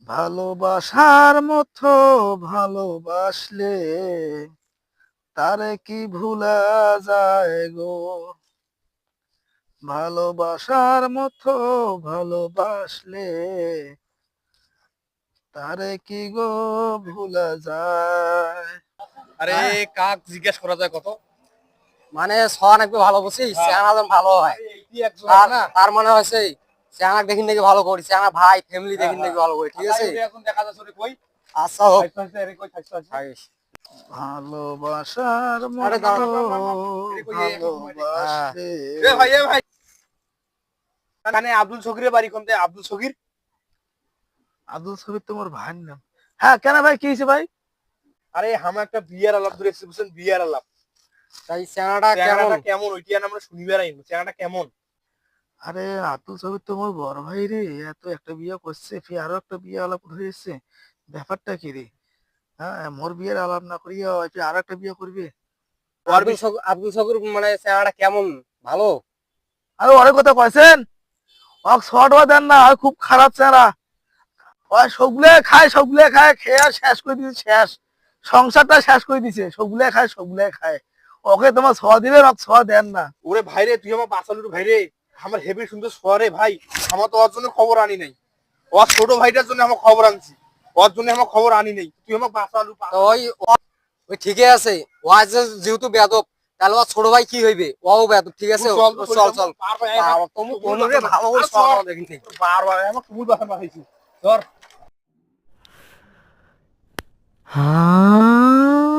ভালোবাসার মতো ভালোবাসলে তারে কি ভুলা যায় গো। ভালোবাসার মতো ভালোবাসলে তারে কি গো ভুলা যায়। আরে কাক জিজ্ঞেস করা যায় কত? মানে সোহান একটু ভালো বুঝছিস, চেহারা যেন ভালো হয়। তার মনে হয়েছে চেহারা দেখিন নাকি ভালো করি, চেহারা ভাই ফ্যামিলি দেখিন নাকি ভালো করি, ঠিক আছে? এখন দেখা যাচ্ছে কই আচ্ছা হোক। কই ভালোবাসার আরে মতো হ্যাঁ। ভালোবাসলে। এ ভাই মানে আব্দুল সকিরের বাড়ি কোনতে? আব্দুল সকির আব্দুল সবির তোমার ভাইয়ের নাম? হ্যাঁ, কেন ভাই, কি হয়েছে ভাই? আরে আমার একটা বিয়ার আলাপ ধরে এসেছে বুঝছেন, বিয়ার আলাপ। তাই চেহারাটা কেমন? চেহারাটা কেমন ওইটা আমরা শুনিবার আইন, চেহারাটা কেমন? আরে আব্দুল সবির তো মোর বড় ভাই রে, এত একটা বিয়ে করছে, ফির আরো একটা বিয়ে আলাপ ধরে এসছে। ব্যাপারটা কি রে? হ্যাঁ, মোর বিয়ের আলাপ না করিয়া ফির আরো একটা বিয়ে করবে? আব্দুল শকুর মানে চেহারাটা কেমন? ভালো? আরে অনেক কথা কয়েছেন, ওক শর্ট দেন না, আর খুব খারাপ চেহারা। ওই সবগুলো খায়, খেয়ে আর শেষ করে দিছে, শেষ সংসারটা শেষ করে দিছে। সবগুলো খায়। ওকে তোমার ছ দিবেন, ওক ছ দেন না। ওরে ভাই রে, তুই আমার বাসালুর ভাই রে, আমার হেভি সুন্দর শহরে ভাই। আমার তো ওর জন্য খবর আনি নাই, ওর ছোট ভাইটার জন্য আমার খবর আনছি, ওর জন্য আমার খবর আনি নাই। তুই আমার বাসালু তো ওই ঠিকই আছে। ও আজ যেহেতু বেয়াদব, তাহলে ওর ছোট ভাই কি হইবে? ও বেয়াদব, ঠিক আছে? চল চল। তুমি কোন রে ভালো করে সব দেখিনি। বারবার আমার কুমুল বাসা পাঠাইছি। ধর হ্যাঁ।